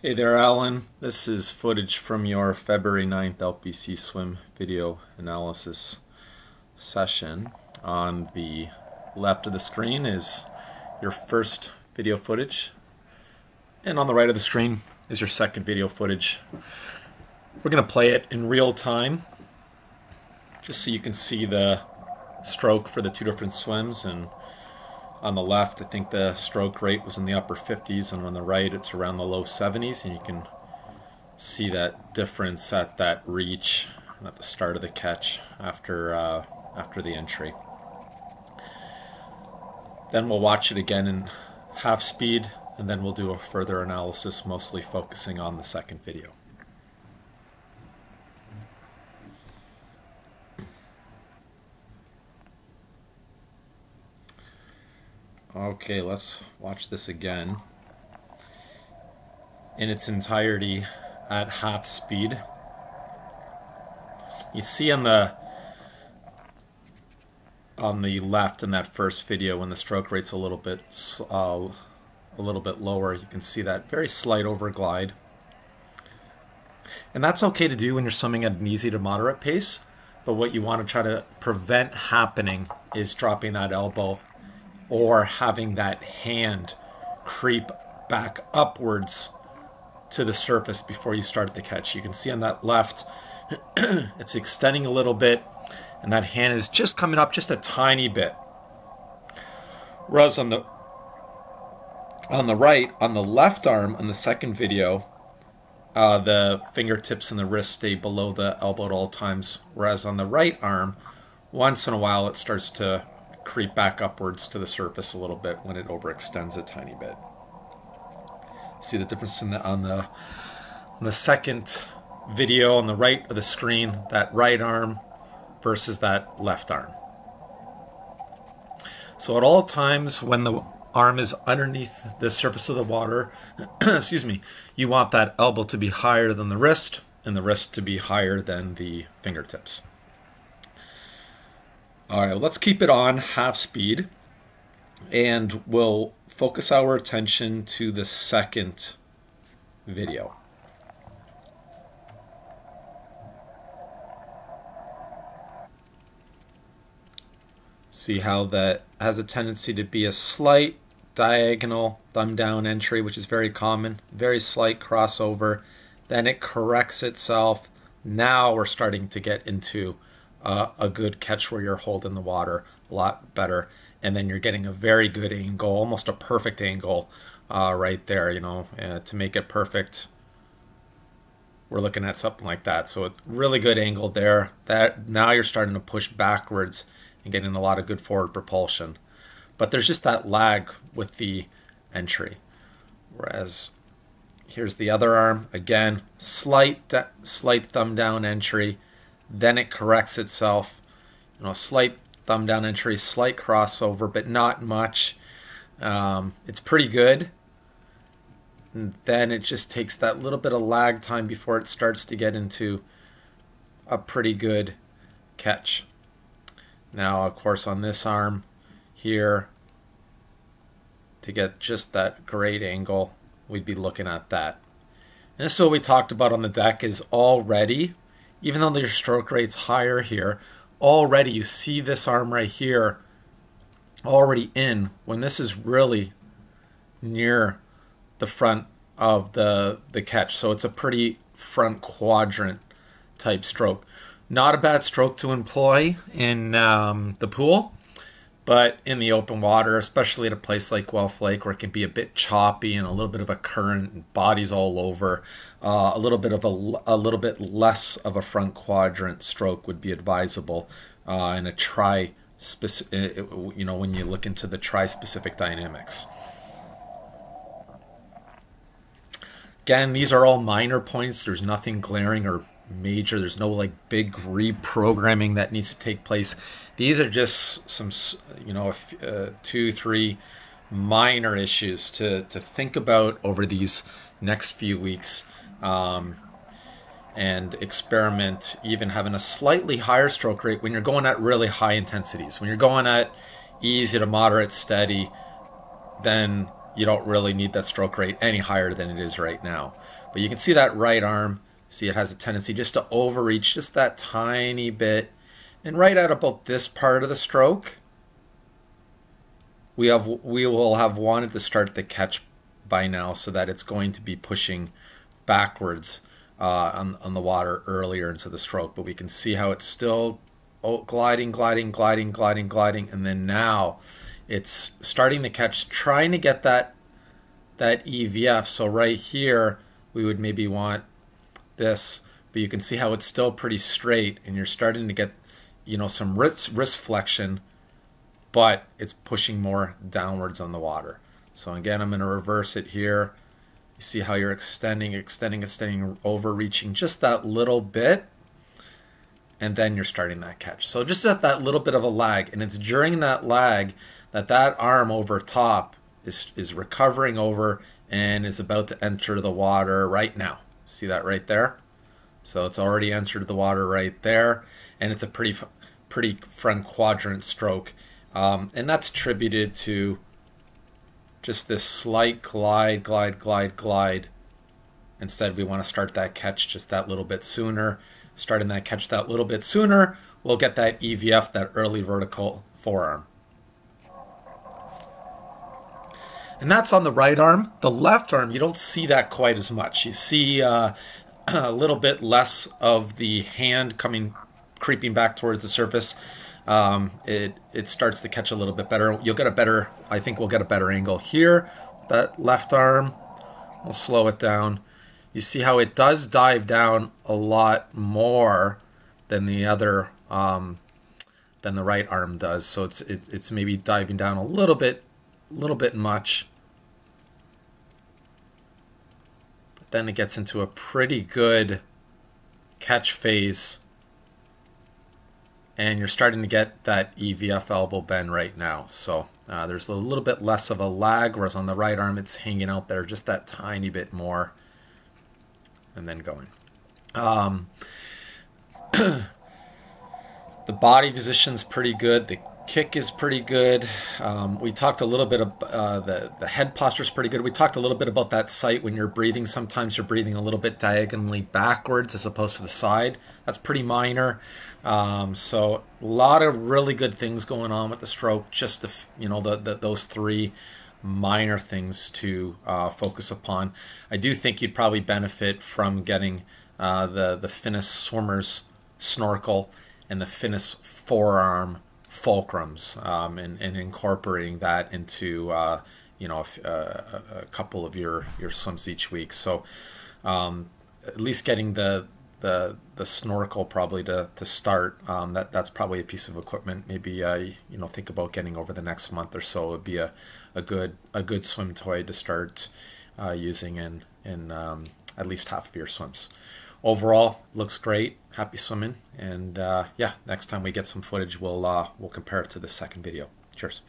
Hey there, Alan. This is footage from your February 9th LPC Swim video analysis session. On the left of the screen is your first video footage, and on the right of the screen is your second video footage. We're going to play it in real time, just so you can see the stroke for the two different swims. And on the left, I think the stroke rate was in the upper 50s, and on the right, it's around the low 70s, and you can see that difference at that reach and at the start of the catch after the entry. Then we'll watch it again in half speed, and then we'll do a further analysis, mostly focusing on the second video. Okay, let's watch this again in its entirety at half speed. You see on the left in that first video, when the stroke rate's a little bit lower, you can see that very slight overglide, and that's okay to do when you're swimming at an easy to moderate pace. But what you want to try to prevent happening is dropping that elbow or having that hand creep back upwards to the surface before you start the catch. You can see on that left, it's extending a little bit, and that hand is just coming up just a tiny bit. Whereas on the right, on the left arm, on the second video, the fingertips and the wrist stay below the elbow at all times. Whereas on the right arm, once in a while it starts to creep back upwards to the surface a little bit when it overextends a tiny bit. See the difference in on the second video on the right of the screen, that right arm versus that left arm. So at all times when the arm is underneath the surface of the water, excuse me, you want that elbow to be higher than the wrist and the wrist to be higher than the fingertips. All right, let's keep it on half speed, and we'll focus our attention to the second video. See how that has a tendency to be a slight diagonal thumb down entry, which is very common, very slight crossover. Then it corrects itself. Now we're starting to get into a good catch where you're holding the water a lot better, and then you're getting a very good angle, almost a perfect angle right there. To make it perfect, we're looking at something like that. So a really good angle there. That now you're starting to push backwards and getting a lot of good forward propulsion, but there's just that lag with the entry. Whereas here's the other arm, again, slight thumb down entry. Then it corrects itself, slight thumb down entry, slight crossover, but not much. It's pretty good. And then it just takes that little bit of lag time before it starts to get into a pretty good catch. Now, of course, on this arm here, to get just that great angle, we'd be looking at that. And this is what we talked about on the deck, is already, even though your stroke rate's higher here, already you see this arm right here already in, when this is really near the front of the catch. So it's a pretty front quadrant type stroke. Not a bad stroke to employ in the pool, but in the open water, especially at a place like Guelph Lake, where it can be a bit choppy and a little bit of a current, and bodies all over, a little bit less of a front quadrant stroke would be advisable in a tri-specific, when you look into the tri-specific dynamics. Again, these are all minor points. There's nothing glaring or major. There's no like big reprogramming that needs to take place. These are just some, 2-3 minor issues to think about over these next few weeks, and experiment even having a slightly higher stroke rate when you're going at really high intensities. When you're going at easy to moderate steady, then you don't really need that stroke rate any higher than it is right now. But you can see that right arm, see it has a tendency just to overreach just that tiny bit. And right at about this part of the stroke, we will have wanted to start the catch by now, so that it's going to be pushing backwards on the water earlier into the stroke. But we can see how it's still gliding, gliding, gliding, gliding, gliding, and then now it's starting to catch, trying to get that EVF. So right here we would maybe want this, but you can see how it's still pretty straight, and you're starting to get, you know, some wrist flexion, but it's pushing more downwards on the water. So again, I'm going to reverse it here. You see how you're extending, extending, extending, overreaching just that little bit, and then you're starting that catch. So just at that little bit of a lag, and it's during that lag that that arm over top is recovering over and is about to enter the water right now. See that right there? So it's already entered the water right there, and it's a pretty front quadrant stroke. And that's attributed to just this slight glide, glide, glide, glide. Instead, we want to start that catch just that little bit sooner. Starting that catch that little bit sooner, we'll get that EVF, that early vertical forearm. And that's on the right arm. The left arm, you don't see that quite as much. You see a little bit less of the hand creeping back towards the surface. It starts to catch a little bit better. You'll get a better, I think we'll get a better angle here. That left arm, we'll slow it down. You see how it does dive down a lot more than the other, than the right arm does. So it's maybe diving down a little bit much. But then it gets into a pretty good catch phase, and you're starting to get that EVF elbow bend right now. So there's a little bit less of a lag, whereas on the right arm it's hanging out there just that tiny bit more, and then going. The body position's pretty good. The kick is pretty good. We talked a little bit about the head posture is pretty good. We talked a little bit about that sight when you're breathing. Sometimes you're breathing a little bit diagonally backwards as opposed to the side. That's pretty minor. So a lot of really good things going on with the stroke. Just those three minor things to focus upon. I do think you'd probably benefit from getting the Finnish swimmer's snorkel and the Finnish forearm fulcrums, and incorporating that into a couple of your swims each week. So at least getting the snorkel probably to start. That's probably a piece of equipment. Maybe think about getting over the next month or so. It would be a good swim toy to start using in at least half of your swims. Overall, looks great. Happy swimming, and yeah, next time we get some footage, we'll compare it to the second video. Cheers.